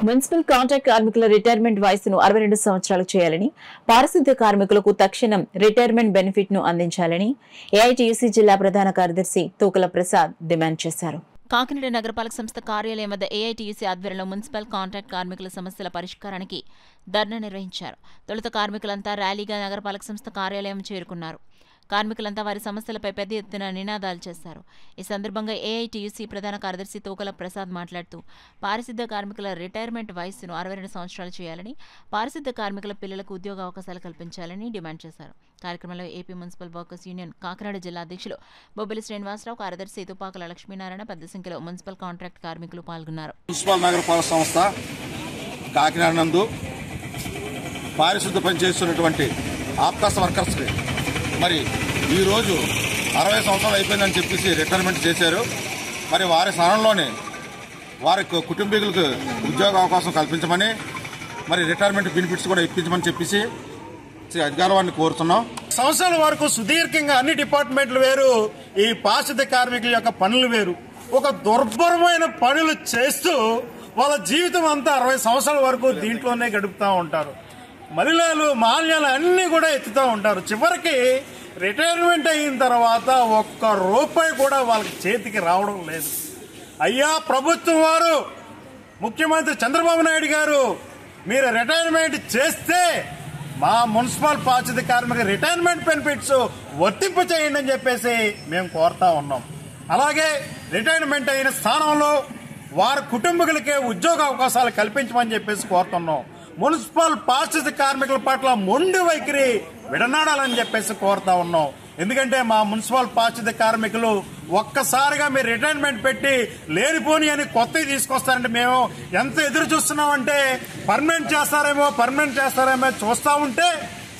Municipal contract కార్మికుల retirement వయసును 62 సంవత్సరాలు చేయాలని, పారిశుద్ధ్య కార్మికులకు తక్షణం రిటైర్మెంట్ బెనిఫిట్ ను అందించాలని ఏఐటీయూసీ జిల్లా ప్రధాన కార్యదర్శి తూకల ప్రసాద్ డిమాండ్ చేశారు. కాకినాడ నగరపాలక సంస్థ కార్యాలయం వద్ద ఏఐటీయూసీ ఆధ్వర్యంలో మున్సిపల్ కాంట్రాక్ట్ కార్మికుల సమస్యల పరిష్కారానికి ధర్నా నిర్వహించారు. తొలుత కార్మికులంతా ర్యాలీగా నగరపాలక సంస్థ కార్యాలయం చేరుకున్నారు. కార్మికులంతా వారి సమస్యలపై పెద్ద ఎత్తున నినాదాలు చేశారు. ఈ సందర్భంగా ఏఐటీయూసీ ప్రధాన కార్యదర్శి తూకల ప్రసాద్ మాట్లాడుతూ పారిశుద్ధ్య కార్మికుల రిటైర్మెంట్ వయస్సును 62 సంవత్సరాలు చేయాలని, పారిశుద్ధ్య కార్మికుల పిల్లలకు ఉద్యోగ అవకాశాలు కల్పించాలని డిమాండ్ చేశారు. కార్యక్రమంలో AP municipal workers union Kakinada జిల్లా అధ్యక్షులు బొబ్బిలి శ్రీనివాసరావు, కార్యదర్శి తుపాకుల లక్ష్మీనారాయణ, పెద్ద సంఖ్యలో మున్సిపల్ కాంట్రాక్ట్ కార్మికులు పాల్గొన్నారు. మున్సిపల్ నగరపాలక సంస్థ కాకినాడ నందు పారిశుద్ధ్య పనిచేస్తున్నటువంటి ఆప్కాస్ వర్కర్స్కి మరి ఈరోజు 60 సంవత్సరాలు అయిపోయిందని చెప్పేసి రిటైర్మెంట్ చేశారు. మరి వారి స్థానంలోనే వారి కుటుంబీకులకు ఉద్యోగ అవకాశం కల్పించమని, మరి రిటైర్మెంట్ బెనిఫిట్స్ కూడా ఇప్పించమని చెప్పేసి అధికారాన్ని కోరుతున్నాం. సంవత్సరాల వరకు సుదీర్ఘంగా అన్ని డిపార్ట్మెంట్లు వేరు, ఈ పారిశుద్ధ్య కార్మికుల యొక్క పనులు వేరు. ఒక దుర్భరమైన పనులు చేస్తూ వాళ్ళ జీవితం అంతా 60 సంవత్సరాల వరకు దీంట్లోనే గడుపుతూ ఉంటారు. మహిళలు మాల్యాలు అన్ని కూడా ఎత్తుతూ ఉంటారు. చివరికి రిటైర్మెంట్ అయిన తర్వాత ఒక్క రూపాయి కూడా వాళ్ళకి చేతికి రావడం లేదు. అయ్యా ప్రభుత్వం వారు, ముఖ్యమంత్రి చంద్రబాబు నాయుడు గారు, మీరు రిటైర్మెంట్ చేస్తే మా మున్సిపల్ పారిశుద్ధ్య కార్మిక రిటైర్మెంట్ బెనిఫిట్స్ వర్తింపు చేయండి అని చెప్పేసి మేము కోరుతా ఉన్నాం. అలాగే రిటైర్మెంట్ అయిన స్థానంలో వారి కుటుంబీకులకే ఉద్యోగ అవకాశాలు కల్పించమని చెప్పేసి కోరుతున్నాం. మున్సిపల్ పారిశుద్ధ్య కార్మికుల పట్ల మొండి వైఖరి విడనాడాలని చెప్పేసి కోరుతా ఉన్నాం. ఎందుకంటే మా మున్సిపల్ పారిశుద్ధ్య కార్మికులు ఒక్కసారిగా మీరు రిటైర్మెంట్ పెట్టి లేనిపోని అని కొత్తవి తీసుకొస్తారంటే మేము ఎంత ఎదురు చూస్తున్నామంటే పర్మనెంట్ చేస్తారేమో చూస్తా ఉంటే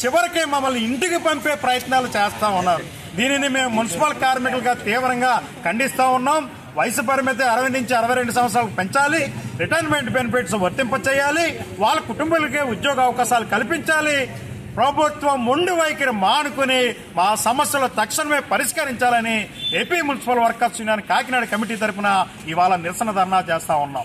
చివరికి మమ్మల్ని ఇంటికి పంపే ప్రయత్నాలు చేస్తా ఉన్నారు. దీనిని మేము మున్సిపల్ కార్మికులుగా తీవ్రంగా ఖండిస్తా ఉన్నాం. వయసు పరిమితి 60 నుంచి 62 సంవత్సరాలకు పెంచాలి, రిటైర్మెంట్ బెనిఫిట్స్ వర్తింపచేయాలి, వాళ్ళ కుటుంబాలకే ఉద్యోగ అవకాశాలు కల్పించాలి. ప్రభుత్వం మొండి వైఖరి మానుకుని మా సమస్యలు తక్షణమే పరిష్కరించాలని AP municipal workers union Kakinada committee తరఫున ఇవాళ నిరసన ధర్నా చేస్తా ఉన్నాం.